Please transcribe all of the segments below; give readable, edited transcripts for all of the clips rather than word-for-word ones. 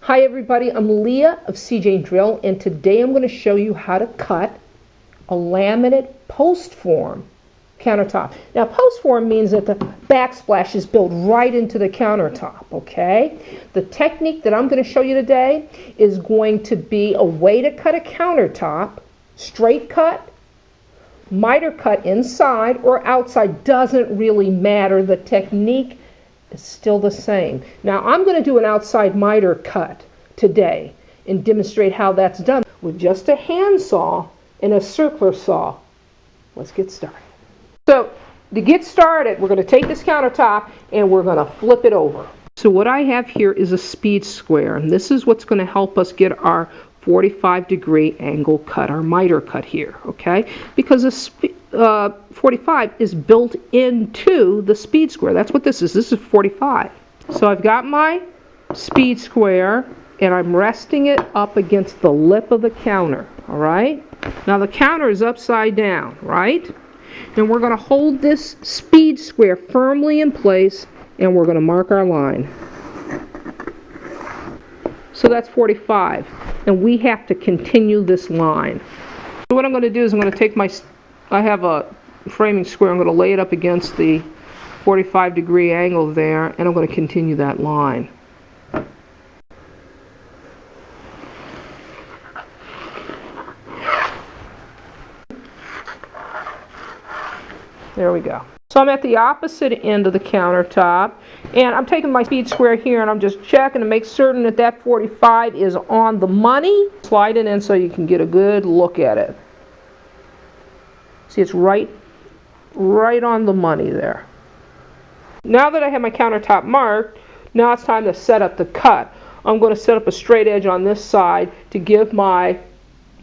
Hi everybody, I'm Leah of CJ Drill, and today I'm going to show you how to cut a laminate post form countertop. Now post form means that the backsplash is built right into the countertop, okay? The technique that I'm going to show you today is going to be a way to cut a countertop, straight cut, miter cut inside or outside, doesn't really matter. The technique is still the same. Now I'm going to do an outside miter cut today and demonstrate how that's done with just a hand saw and a circular saw. Let's get started. So to get started, we're going to take this countertop and we're going to flip it over. So what I have here is a speed square, and this is what's going to help us get our 45-degree angle cut, our miter cut here, okay? Because a 45 is built into the speed square. That's what this is. This is 45. So I've got my speed square, and I'm resting it up against the lip of the counter, all right? Now the counter is upside down, right? And we're going to hold this speed square firmly in place, and we're going to mark our line. So that's 45, and we have to continue this line. So what I'm going to do is I'm going to take I have a framing square, I'm going to lay it up against the 45-degree angle there, and I'm going to continue that line. There we go. So I'm at the opposite end of the countertop, and I'm taking my speed square here and I'm just checking to make certain that that 45 is on the money. Slide it in so you can get a good look at it. See, it's right on the money there. Now that I have my countertop marked, now it's time to set up the cut. I'm going to set up a straight edge on this side to give my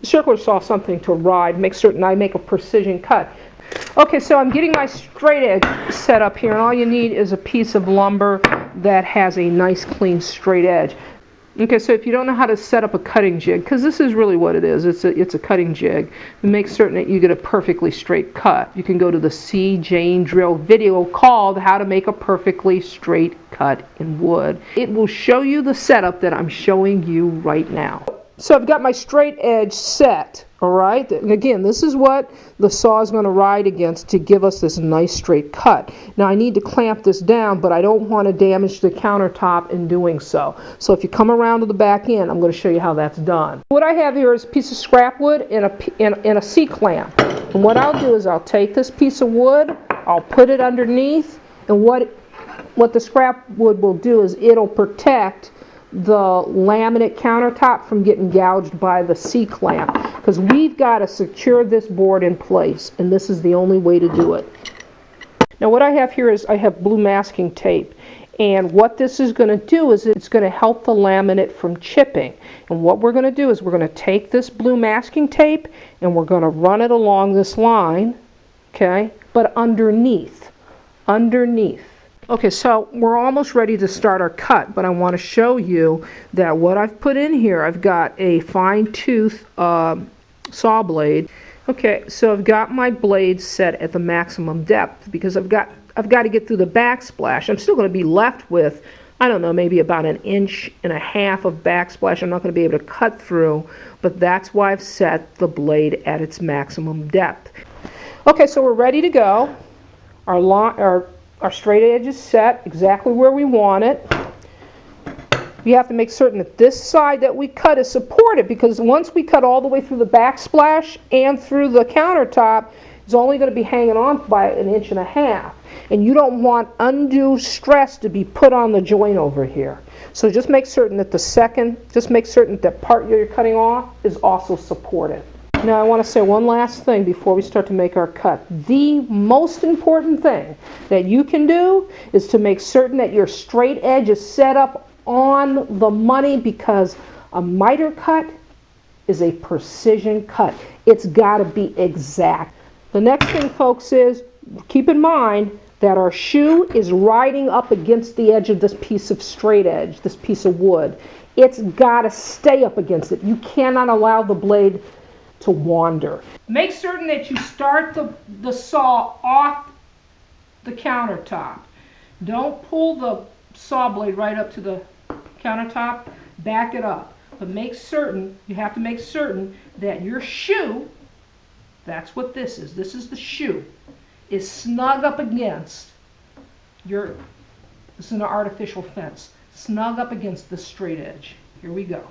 circular saw something to ride, make certain I make a precision cut. Okay, so I'm getting my straight edge set up here, and all you need is a piece of lumber that has a nice clean straight edge. Okay, so if you don't know how to set up a cutting jig, because this is really what it is, it's a cutting jig, and make certain that you get a perfectly straight cut. You can go to the CJ Drill video called How to Make a Perfectly Straight Cut in Wood. It will show you the setup that I'm showing you right now. So I've got my straight edge set, all right? And again, this is what the saw is going to ride against to give us this nice straight cut. Now I need to clamp this down, but I don't want to damage the countertop in doing so. So if you come around to the back end, I'm going to show you how that's done. What I have here is a piece of scrap wood and a C-clamp. And what I'll do is I'll take this piece of wood, I'll put it underneath, and what the scrap wood will do is it'll protect the laminate countertop from getting gouged by the C-clamp, because we've got to secure this board in place, and this is the only way to do it. Now what I have here is I have blue masking tape, and what this is going to do is it's going to help the laminate from chipping. And what we're going to do is we're going to take this blue masking tape and we're going to run it along this line, okay, but underneath. Okay, so we're almost ready to start our cut, but I want to show you that what I've put in here, I've got a fine tooth saw blade. Okay, so I've got my blade set at the maximum depth because I've got to get through the backsplash. I'm still going to be left with, I don't know, maybe about 1.5 inches of backsplash I'm not going to be able to cut through, but that's why I've set the blade at its maximum depth. Okay, so we're ready to go. Our straight edge is set exactly where we want it. We have to make certain that this side that we cut is supported, because once we cut all the way through the backsplash and through the countertop, it's only going to be hanging on by 1.5 inches. And you don't want undue stress to be put on the joint over here. So just make certain that that part you're cutting off is also supported. Now I want to say one last thing before we start to make our cut. The most important thing that you can do is to make certain that your straight edge is set up on the money, because a miter cut is a precision cut. It's got to be exact. The next thing, folks, is keep in mind that our shoe is riding up against the edge of this piece of straight edge, this piece of wood. It's got to stay up against it. You cannot allow the blade to wander. Make certain that you start the saw off the countertop. Don't pull the saw blade right up to the countertop. back it up. But make certain, you have to make certain that your shoe, that's what this is the shoe, is snug up against your, this is an artificial fence, snug up against the straight edge. Here we go.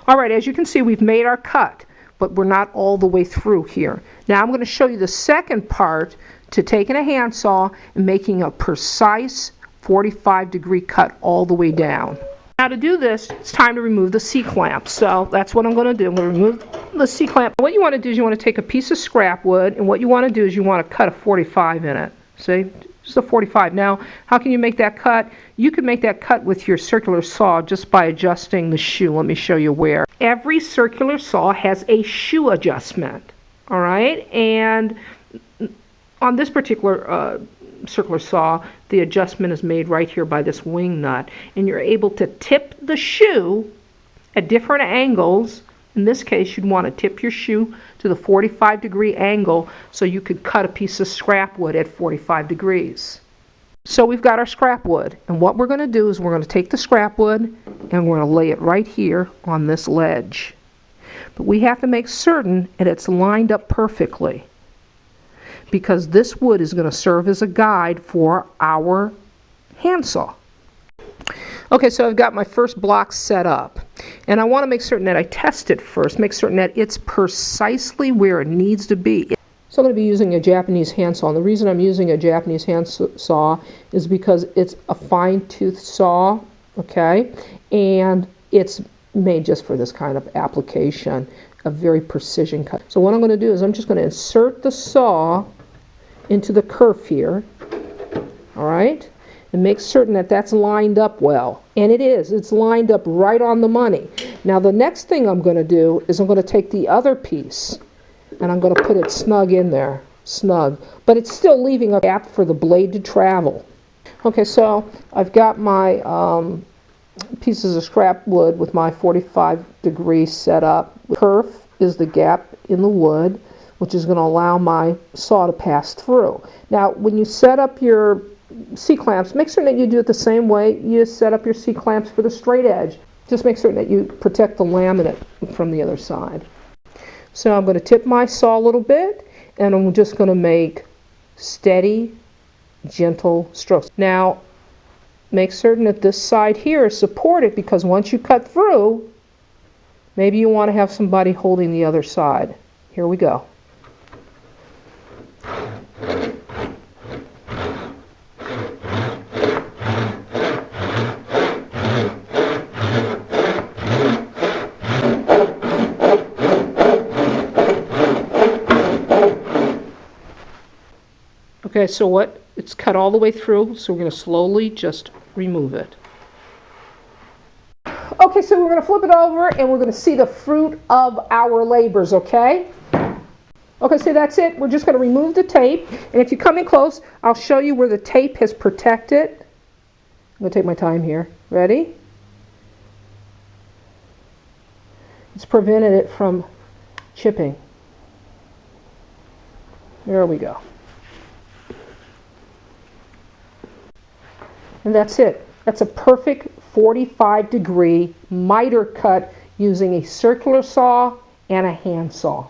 All right, as you can see, we've made our cut, but we're not all the way through here. Now I'm going to show you the second part to taking a handsaw and making a precise 45-degree cut all the way down. Now to do this, it's time to remove the C-clamp. So that's what I'm going to do. I'm going to remove the C-clamp. What you want to do is you want to take a piece of scrap wood, and what you want to do is you want to cut a 45 in it. See? Just a 45. Now, how can you make that cut? You can make that cut with your circular saw just by adjusting the shoe. Let me show you where. Every circular saw has a shoe adjustment. All right? And on this particular circular saw, the adjustment is made right here by this wing nut. And you're able to tip the shoe at different angles. In this case, you'd want to tip your shoe to the 45-degree angle so you could cut a piece of scrap wood at 45 degrees. So we've got our scrap wood, and what we're going to do is we're going to take the scrap wood and we're going to lay it right here on this ledge. But we have to make certain that it's lined up perfectly, because this wood is going to serve as a guide for our handsaw. Okay, so I've got my first block set up, and I want to make certain that I test it first, make certain that it's precisely where it needs to be. So I'm going to be using a Japanese handsaw, and the reason I'm using a Japanese handsaw is because it's a fine-tooth saw, okay, and it's made just for this kind of application, a very precision cut. So what I'm going to do is I'm just going to insert the saw into the kerf here, all right? And make certain that that's lined up well. And it is. It's lined up right on the money. Now the next thing I'm going to do is I'm going to take the other piece and I'm going to put it snug in there. Snug. But it's still leaving a gap for the blade to travel. Okay, so I've got my pieces of scrap wood with my 45 degrees set up. Kerf is the gap in the wood, which is going to allow my saw to pass through. Now when you set up your C-clamps, make certain that you do it the same way you set up your C-clamps for the straight edge. Just make certain that you protect the laminate from the other side. So I'm going to tip my saw a little bit, and I'm just going to make steady, gentle strokes. Now, make certain that this side here is supported, because once you cut through, maybe you want to have somebody holding the other side. Here we go. Okay, so what? It's cut all the way through, so we're going to slowly just remove it. Okay, so we're going to flip it over and we're going to see the fruit of our labors, okay? Okay, so that's it. We're just going to remove the tape, and if you come in close, I'll show you where the tape has protected. I'm going to take my time here. Ready? It's prevented it from chipping. There we go. And that's it. That's a perfect 45-degree miter cut using a circular saw and a handsaw.